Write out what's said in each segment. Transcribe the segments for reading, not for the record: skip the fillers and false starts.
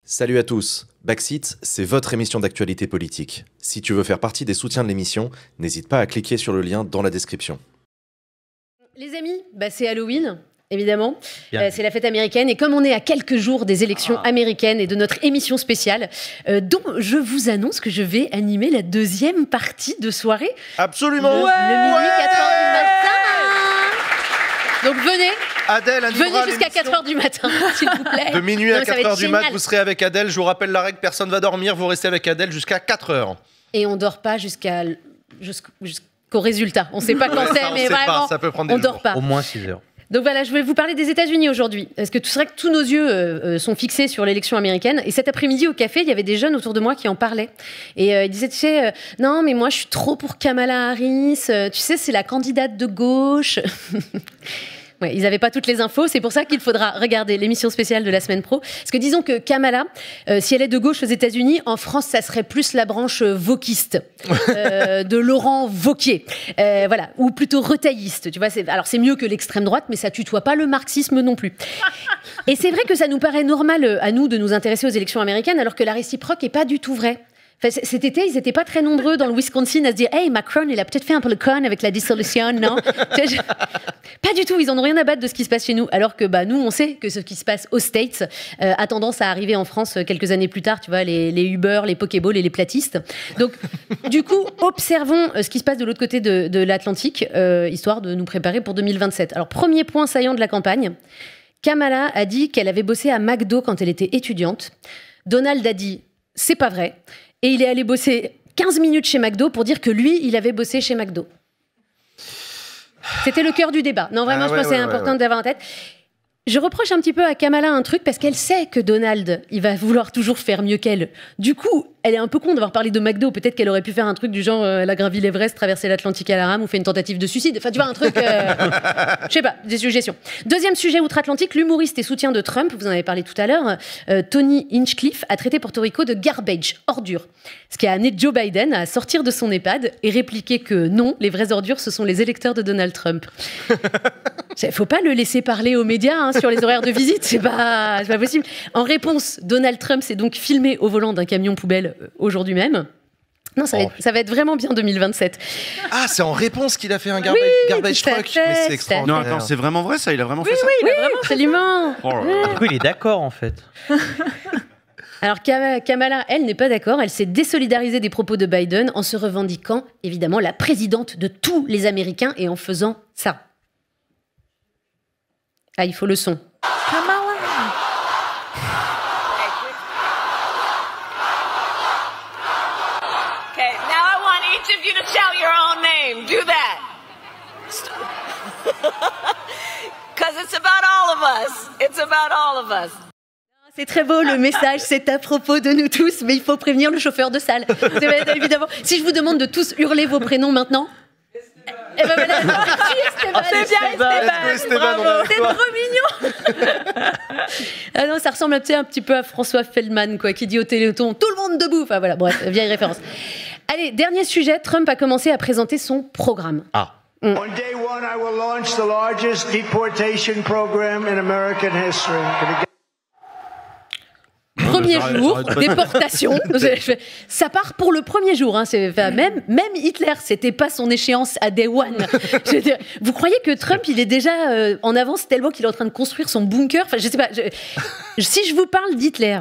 Salut à tous, Backseat, c'est votre émission d'actualité politique. Si tu veux faire partie des soutiens de l'émission, n'hésite pas à cliquer sur le lien dans la description. Les amis, c'est Halloween, évidemment. C'est la fête américaine. Et comme on est à quelques jours des élections américaines et de notre émission spéciale, dont je vous annonce que je vais animer la deuxième partie de soirée. Absolument. Le minuit 4h du matin. Donc venez. Adèle venez jusqu'à 4h du matin, s'il vous plaît. De minuit à 4h du mat, vous serez avec Adèle. Je vous rappelle la règle, personne ne va dormir. Vous restez avec Adèle jusqu'à 4h. Et on ne dort pas jusqu'au résultat. On ne sait pas quand c'est, mais vraiment, ça peut prendre des on ne dort pas. Au moins 6 heures. Donc voilà, je vais vous parler des États-Unis aujourd'hui. Parce que c'est vrai que tous nos yeux sont fixés sur l'élection américaine. Et cet après-midi, au café, il y avait des jeunes autour de moi qui en parlaient. Et ils disaient, tu sais, non, mais moi, je suis trop pour Kamala Harris. Tu sais, c'est la candidate de gauche. Ouais, ils n'avaient pas toutes les infos, c'est pour ça qu'il faudra regarder l'émission spéciale de la semaine pro. Parce que disons que Kamala, si elle est de gauche aux États-Unis, en France, ça serait plus la branche wokiste de Laurent Wauquiez, voilà, ou plutôt retailliste. Tu vois, alors c'est mieux que l'extrême droite, mais ça tutoie pas le marxisme non plus. Et c'est vrai que ça nous paraît normal à nous de nous intéresser aux élections américaines, alors que la réciproque est pas du tout vraie. Enfin, cet été, ils n'étaient pas très nombreux dans le Wisconsin à se dire « Hey, Macron, il a peut-être fait un peu le con avec la dissolution, non ?» Pas du tout, ils en ont rien à battre de ce qui se passe chez nous. Alors que nous, on sait que ce qui se passe aux States a tendance à arriver en France quelques années plus tard, tu vois, les Uber, les Pokéballs et les platistes. Donc, du coup, observons ce qui se passe de l'autre côté de l'Atlantique, histoire de nous préparer pour 2027. Alors, premier point saillant de la campagne, Kamala a dit qu'elle avait bossé à McDo quand elle était étudiante. Donald a dit « C'est pas vrai ». Et il est allé bosser 15 minutes chez McDo pour dire que lui, il avait bossé chez McDo. C'était le cœur du débat. Non, vraiment, je pense que c'est important d'avoir en tête. Je reproche un petit peu à Kamala un truc parce qu'elle sait que Donald, il va vouloir toujours faire mieux qu'elle. Du coup, elle est un peu con d'avoir parlé de McDo. Peut-être qu'elle aurait pu faire un truc du genre elle a gravi l'Everest, traversé l'Atlantique à la rame ou fait une tentative de suicide. Enfin, tu vois, un truc... je sais pas, des suggestions. Deuxième sujet outre-Atlantique, l'humoriste et soutien de Trump, vous en avez parlé tout à l'heure, Tony Hinchcliffe a traité Porto Rico de garbage, ordure. Ce qui a amené Joe Biden à sortir de son EHPAD et répliquer que non, les vraies ordures, ce sont les électeurs de Donald Trump. Faut pas le laisser parler aux médias sur les horaires de visite, c'est pas possible. En réponse, Donald Trump s'est donc filmé au volant d'un camion poubelle aujourd'hui même. Non, ça va être vraiment bien 2027. Ah, c'est en réponse qu'il a fait un garbage truck. Mais c'est extraordinaire. Non, attends, c'est vraiment vrai ça? Il a vraiment fait ça? Oui, absolument. Du coup, il est d'accord en fait. Alors Kamala, elle n'est pas d'accord, elle s'est désolidarisée des propos de Biden en se revendiquant évidemment la présidente de tous les Américains et en faisant ça. Ah, il faut le son. Kamala. Okay, now I want each of you to shout your own name. Do that. Because it's about all of us. It's about all of us. C'est très beau, le message, c'est à propos de nous tous, mais il faut prévenir le chauffeur de salle. Évidemment. Si je vous demande de tous hurler vos prénoms maintenant... Eh ben, Esteban. C'est bien Esteban. C'est trop mignon. Ah non, ça ressemble un petit peu à François Feldman, quoi, qui dit au Téléthon « Tout le monde debout !» Enfin voilà, bref, vieille référence. Allez, dernier sujet, Trump a commencé à présenter son programme. Ah. On day one, I will launch the largest deportation program in American history. Premier jour, déportation. Ça part pour le premier jour. Même Hitler, c'était pas son échéance à day one. Vous croyez que Trump, il est déjà en avance tellement qu'il est en train de construire son bunker? Enfin, je sais pas. Si je vous parle d'Hitler,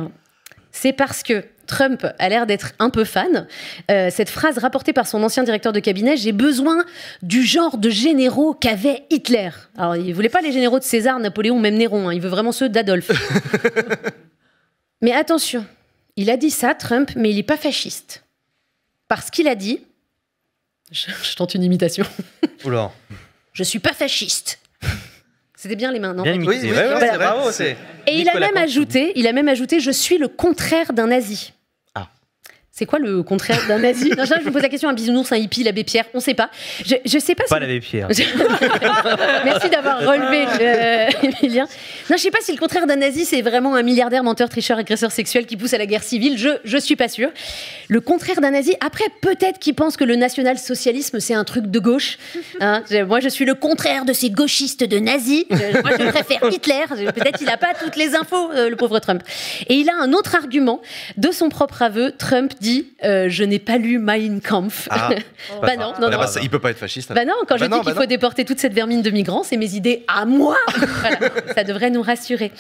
c'est parce que Trump a l'air d'être un peu fan. Cette phrase rapportée par son ancien directeur de cabinet, j'ai besoin du genre de généraux qu'avait Hitler. Alors, il voulait pas les généraux de César, Napoléon, même Néron. Il veut vraiment ceux d'Adolphe. Mais attention, il a dit ça, Trump, mais il n'est pas fasciste. Parce qu'il a dit... Je tente une imitation. Oula. Je suis pas fasciste. C'était bien les mains, non? Bien imité. Oui, Voilà. c'est bravo. Et il a même ajouté, je suis le contraire d'un nazi. Ah. C'est quoi le contraire d'un nazi? Non, je vous pose la question, un bisounours, un hippie, l'abbé Pierre, on sait pas. Je sais pas Pas si... l'abbé Pierre. Merci d'avoir relevé, Emilien. Non, je sais pas si le contraire d'un nazi, c'est vraiment un milliardaire, menteur, tricheur, agresseur sexuel qui pousse à la guerre civile. Je suis pas sûre. Le contraire d'un nazi, après, peut-être qu'il pense que le national-socialisme, c'est un truc de gauche. Hein, moi, je suis le contraire de ces gauchistes de nazis. Moi, je préfère Hitler. Peut-être qu'il a pas toutes les infos, le pauvre Trump. Et il a un autre argument. De son propre aveu, Trump dit je n'ai pas lu Mein Kampf. Ah. Bah non. Il peut pas être fasciste. Bah non, quand je dis qu'il faut déporter toute cette vermine de migrants, c'est mes idées à moi. Voilà, ça devrait nous rassurer.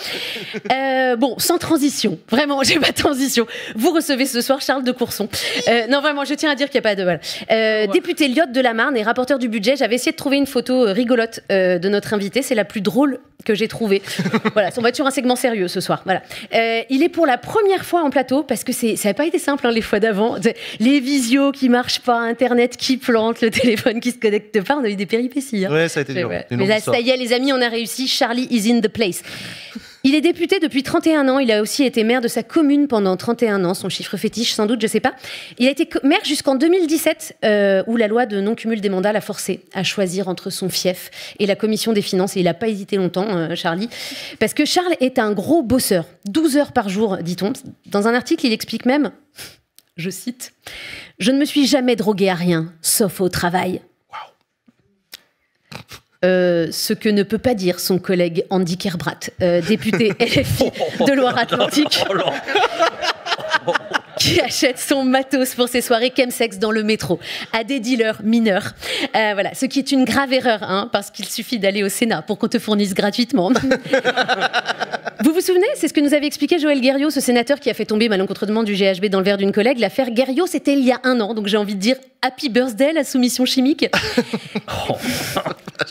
Bon, sans transition, vraiment, j'ai pas de transition. Vous recevez ce soir Charles de Courson. Non, vraiment, je tiens à dire qu'il n'y a pas de... Voilà. Député Lyotte de la Marne et rapporteur du budget, j'avais essayé de trouver une photo rigolote de notre invité. C'est la plus drôle que j'ai trouvée. Voilà, on va être sur un segment sérieux ce soir. Voilà. Il est pour la première fois en plateau, parce que ça n'a pas été simple les fois d'avant. Les visios qui marchent pas, Internet qui plante, le téléphone qui se connecte pas, on a eu des péripéties. Hein. Ouais, ça a été dur. Ouais. Mais là, ça y est, les amis, on a réussi. Charlie is in the place. Il est député depuis 31 ans. Il a aussi été maire de sa commune pendant 31 ans. Son chiffre fétiche, sans doute, je sais pas. Il a été maire jusqu'en 2017, où la loi de non-cumul des mandats l'a forcé à choisir entre son fief et la commission des finances. Et il n'a pas hésité longtemps, Charlie. Parce que Charles est un gros bosseur. 12 heures par jour, dit-on. Dans un article, il explique même, je cite, « Je ne me suis jamais drogué à rien, sauf au travail. » Ce que ne peut pas dire son collègue Andy Kerbrat, député LFI de Loire-Atlantique, qui achète son matos pour ses soirées chemsex dans le métro à des dealers mineurs. Voilà, ce qui est une grave erreur, hein, parce qu'il suffit d'aller au Sénat pour qu'on te fournisse gratuitement. Vous vous souvenez, c'est ce que nous avait expliqué Joël Guerriau, ce sénateur qui a fait tomber malencontreusement du GHB dans le verre d'une collègue. L'affaire Guerriau, c'était il y a 1 an, donc j'ai envie de dire happy birthday, la soumission chimique.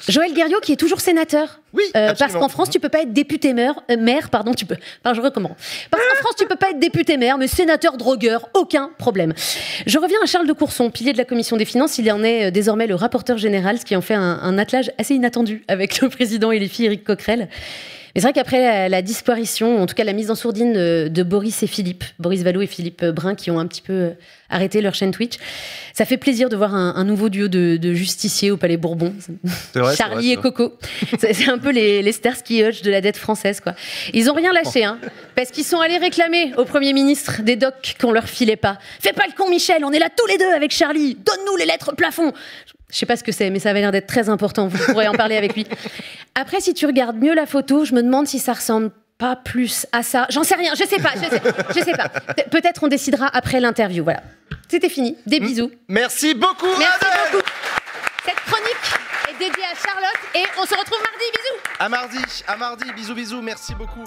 Joël Guerriau qui est toujours sénateur. Oui, parce qu'en France, tu peux pas être député maire, tu peux. Enfin, je recommence. Parce qu'en France, tu peux pas être député maire, mais sénateur drogueur, aucun problème. Je reviens à Charles de Courson, pilier de la commission des finances. Il en est désormais le rapporteur général, ce qui en fait un attelage assez inattendu avec le président et les filles Éric Coquerel. Mais c'est vrai qu'après la disparition, en tout cas la mise en sourdine de Boris Vallaud et Philippe Brun, qui ont un petit peu arrêté leur chaîne Twitch, ça fait plaisir de voir un nouveau duo de justiciers au Palais Bourbon. C'est vrai, Charlie et Coco. C'est un peu les Starsky Hutch de la dette française, quoi. Ils ont rien lâché, hein, parce qu'ils sont allés réclamer au Premier ministre des docs qu'on leur filait pas. Fais pas le con, Michel, on est là tous les deux avec Charlie. Donne-nous les lettres plafond. Je sais pas ce que c'est, mais ça avait l'air d'être très important. Vous pourrez en parler avec lui. Après, si tu regardes mieux la photo, je me demande si ça ressemble pas plus à ça. J'en sais rien, je sais pas. Peut-être on décidera après l'interview. Voilà. C'était fini. Des bisous. Merci beaucoup. Merci Adèle. beaucoup. Cette chronique est dédiée à Charlotte et on se retrouve mardi. Bisous. À mardi. Bisous. Merci beaucoup.